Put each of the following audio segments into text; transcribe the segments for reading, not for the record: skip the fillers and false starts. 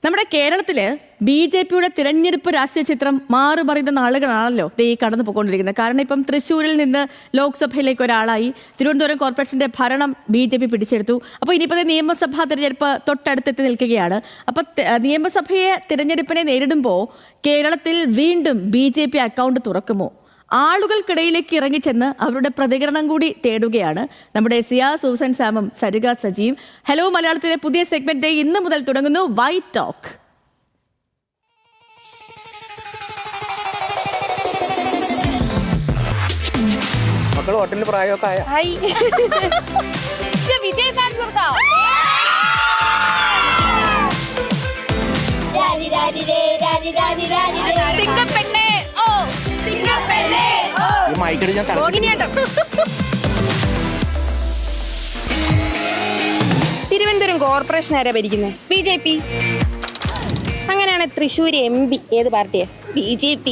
നമ്മുടെ കേരളത്തില് BJPയുടെ തിരഞ്ഞെടുപ്പ് രാഷ്ട്രീയ ചിത്രം മാറുമറിയുന്ന നാളുകളാണല്ലോ ഈ കടന്നു പോയിക്കൊണ്ടിരിക്കുന്നത്. കാരണം ഇപ്പം തൃശ്ശൂരിൽ നിന്ന് ലോക്സഭയിലേക്ക് ഒരാളായി, തിരുവനന്തപുരം കോർപ്പറേഷന്റെ ഭരണം BJP പിടിച്ചെടുത്തു. അപ്പോൾ ഇനിയിപ്പോൾ നിയമസഭാ തിരഞ്ഞെടുപ്പ് തൊട്ടടുത്തെത്തി നിൽക്കുകയാണ്. അപ്പോൾ നിയമസഭയെ തിരഞ്ഞെടുപ്പിനെ നേരിടുമ്പോൾ കേരളത്തിൽ വീണ്ടും BJP അക്കൗണ്ട് തുറക്കുമോ? ആളുകൾക്കിടയിലേക്ക് ഇറങ്ങിച്ചെന്ന് അവരുടെ പ്രതികരണം കൂടി തേടുകയാണ് നമ്മുടെ സിയ സൂസൻ സാമും സരിക സജീവ്. ഹലോ മലയാളത്തിലെ പുതിയ സെഗ്മെന്റ് ഇന്ന് മുതൽ തുടങ്ങുന്നു, വൈറ്റ് ടോക്ക്. മക്കൾ ഹോട്ടലിൽ പ്രായമൊക്കെ ആയ വിജയ് ഫാൻസ് ഈ മൈക്കടി ഞാൻ തിരുവനന്തപുരം കോർപ്പറേഷൻ ആരാ ഭരിക്കുന്നത്? BJP. അങ്ങനെയാണ് തൃശ്ശൂർ MP ഏത് പാർട്ടിയാ? BJP.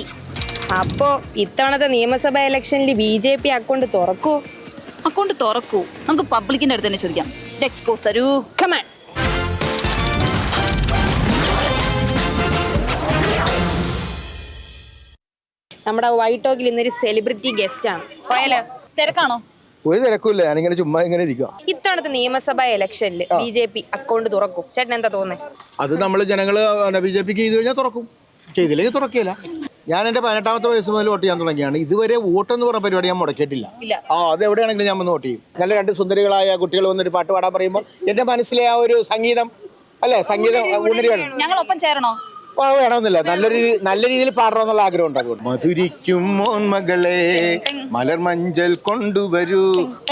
അപ്പോ ഇത്തവണത്തെ നിയമസഭാ ഇലക്ഷനിൽ BJP അക്കൗണ്ട് തുറക്കൂ? അക്കൗണ്ട് തുറക്കൂ? നമുക്ക് പബ്ലിക്കിന്റെ അടുത്ത് തന്നെ ചോദിക്കാം. ലെറ്റ്സ് ഗോ സരു, കം ഓൺ. നമ്മുടെ വൈറ്റ് ടോക്കിൽ ഇന്നൊരു സെലിബ്രിറ്റി ഗസ്റ്റ് ആണ്. പോയാലോ? തിരക്കാണോ? ഒരു തിരക്കില്ല, ഞാനിങ്ങനെ ചുമ്മാ ഇങ്ങനെ ഇരിക്കുക. ഇത്തവണത്തെ നിയമസഭാ ഇലക്ഷനിൽ BJP അക്കൗണ്ട് തുറക്കും? ചേട്ടൻ എന്താ തോന്നുന്നത്? അത് നമ്മൾ ജനങ്ങള് BJPക്ക് ചെയ്ത് കഴിഞ്ഞാൽ തുറക്കും, ചെയ്തില്ലെങ്കിൽ തുറക്കില്ല. ഞാൻ എന്റെ 18ാമത്തെ വയസ്സ് മുതൽ വോട്ട് ചെയ്യാൻ തുടങ്ങിയാണ്. ഇതുവരെ വോട്ടെന്ന് പറഞ്ഞ പരിപാടി ഞാൻ മുടക്കിയിട്ടില്ല. അത് എവിടെയാണെങ്കിലും ഞാൻ വന്ന് വോട്ട് ചെയ്യും. നല്ല രണ്ട് സുന്ദരികളായ കുട്ടികൾ വന്നൊരു പാട്ട് പാടാൻ പറയുമ്പോൾ എന്റെ മനസ്സിലെ ആ ഒരു സംഗീതം അല്ലെ, സംഗീതം ഞങ്ങളൊപ്പം ചേരണോ? വേണമെന്നില്ല, നല്ല രീതിയിൽ പാടണമെന്നുള്ള ആഗ്രഹം ഉണ്ട്. അതുകൊണ്ട് മധുരിക്കും മോൻമകളെ മലർ മഞ്ചൽ കൊണ്ടുവരൂ,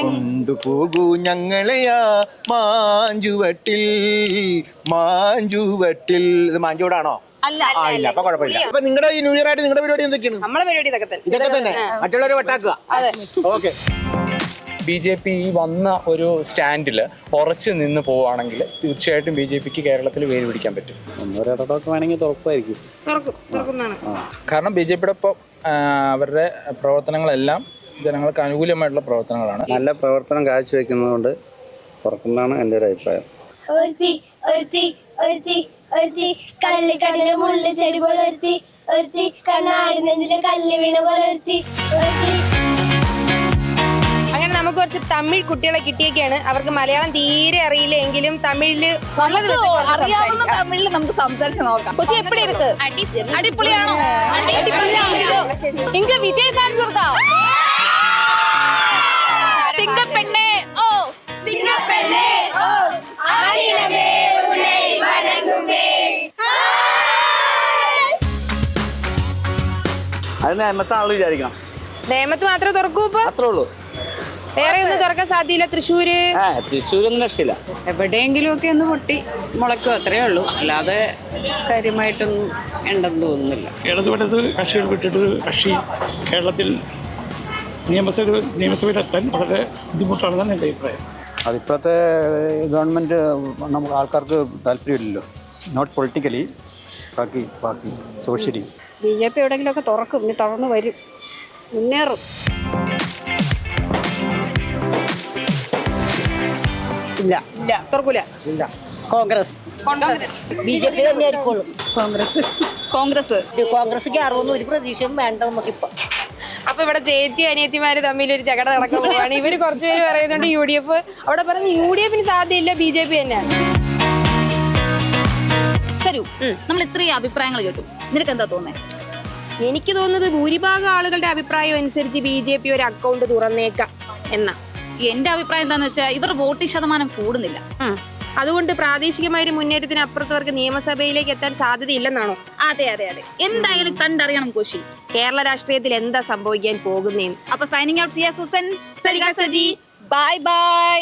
കൊണ്ടുപോകൂ ഞങ്ങളെയാ മാഞ്ചുവട്ടിൽ. മാഞ്ചുവട്ടിൽ ഇത് മാഞ്ചൂടാണോ? ഇല്ല, അപ്പൊ കുഴപ്പമില്ല. അപ്പൊ നിങ്ങളുടെ ഈ ന്യൂ ഇയർ ആയിട്ട് നിങ്ങളുടെ പരിപാടി എന്തൊക്കെയാണ്? നമ്മളെ പരിപാടി ഇതൊക്കെ തന്നെ, മറ്റുള്ളവരെ വെട്ടാക്കുക. ഓക്കെ. BJP വന്ന ഒരു സ്റ്റാൻഡിൽ ഉറച്ചു നിന്ന് പോവുകയാണെങ്കിൽ തീർച്ചയായിട്ടും BJPക്ക് കേരളത്തിൽ വേര് പിടിക്കാൻ പറ്റും. ഒരിടത്തൊക്കെ വേണമെങ്കിൽ തുറക്കുമായിരിക്കും. കാരണം BJPയുടെ ഒപ്പം അവരുടെ പ്രവർത്തനങ്ങളെല്ലാം ജനങ്ങൾക്ക് അനുകൂലമായിട്ടുള്ള പ്രവർത്തനങ്ങളാണ്. നല്ല പ്രവർത്തനം കാഴ്ചവെക്കുന്നതുകൊണ്ട് തുറക്കുന്നതാണ് എൻ്റെ ഒരു അഭിപ്രായം. കല്ലിക്കടലെ മുള്ളി ചെടി പോലെ ഒരുത്തി കണ്ണാടി നെഞ്ചിലെ കല്ല് വീണ പോലെ ഒരുത്തി. അങ്ങനെ നമുക്ക് കുറച്ച് തമിഴ് കുട്ടികളെ കിട്ടിയൊക്കെയാണ്. അവർക്ക് മലയാളം തീരെ അറിയില്ല എങ്കിലും തമിഴില് അറിയാവുന്ന തമിഴിൽ നമുക്ക് സംസാരിച്ച് നോക്കാം. കൊച്ചി എപ്പടി ഇருக்கு? അടിപൊളിയാണോ? ഇങ്ക വിജയ് ഫാൻസ് இருக்கா? സിംഗപ്പെണ്ണേ ഓ സിംഗപ്പെണ്ണേ ഓ ആദിനമേ ഉലൈ വലങ്ങുമേ. അത് നേമത്തെ ആള് വിചാരിക്കണം. നേമത്ത് മാത്രമേ തുറക്കൂ? ഇപ്പൊ അത്രേ ഉള്ളൂ, വേറെ ഒന്നും തുറക്കാൻ സാധ്യല്ല. തൃശ്ശൂര് തൃശ്ശൂരൊന്നും രക്ഷയില്ല. എവിടെയെങ്കിലും ഒക്കെ ഒന്ന് പൊട്ടി മുളക്കും, അത്രേ ഉള്ളൂ. അല്ലാതെ കാര്യമായിട്ടൊന്നും ഉണ്ടെന്ന് തോന്നുന്നില്ല. ഇടതുപെട്ടത് കക്ഷികൾ വിട്ടിട്ട് കക്ഷി കേരളത്തിൽ നിയമസഭയിലെത്താൻ വളരെ ബുദ്ധിമുട്ടാണെന്നാണ് എൻ്റെ അഭിപ്രായം. അതിപ്പോഴത്തെ ഗവൺമെൻറ് നമുക്ക് ആൾക്കാർക്ക് താല്പര്യമില്ലല്ലോ. നോട്ട് പൊളിറ്റിക്കലി, ബാക്കി സോഷ്യലി. BJP എവിടെയെങ്കിലും ഒക്കെ തുറക്കും, ഇനി തുറന്നു വരും, മുന്നേറും. ഇല്ല തുറക്കൂല. കോൺഗ്രസ് BJP തന്നെ ആയിരിക്കുള്ളൂ. കോൺഗ്രസ് ഒരു പ്രതീക്ഷയും വേണ്ട നമുക്കിപ്പോ. അപ്പൊ ഇവിടെ ചേച്ചി അനിയത്തിമാര് തമ്മിൽ ഒരു ചകട നടക്കാൻ പോവാണ്. ഇവര് കുറച്ചുപേര് പറയുന്നുണ്ട് UDF. അവിടെ പറയുന്നത് UDFന് സാധ്യതയില്ല, BJP തന്നെയാണ്. ശരി, നമ്മൾ ഇത്രയും അഭിപ്രായങ്ങൾ കേട്ടു. നിനക്ക് എന്താ തോന്നുന്നത്? എനിക്ക് തോന്നുന്നത് ഭൂരിഭാഗം ആളുകളുടെ അഭിപ്രായം അനുസരിച്ച് BJP ഒരു അക്കൗണ്ട് തുറന്നേക്കാം എന്നാ. എന്റെ അഭിപ്രായം എന്താന്ന് വെച്ചാൽ ഇവർ വോട്ട് ശതമാനം കൂടുന്നില്ല. അതുകൊണ്ട് പ്രാദേശികമായ ഒരു മുന്നേറ്റത്തിന് അപ്പുറത്തവർക്ക് നിയമസഭയിലേക്ക് എത്താൻ സാധ്യതയില്ലെന്നാണോ? അതെ, എന്തായാലും കണ്ടറിയണം കോശി, കേരള രാഷ്ട്രീയത്തിൽ എന്താ സംഭവിക്കാൻ പോകുന്നേന്ന്. അപ്പൊ signing out, Siya Susan, Sarika Saji, bye by.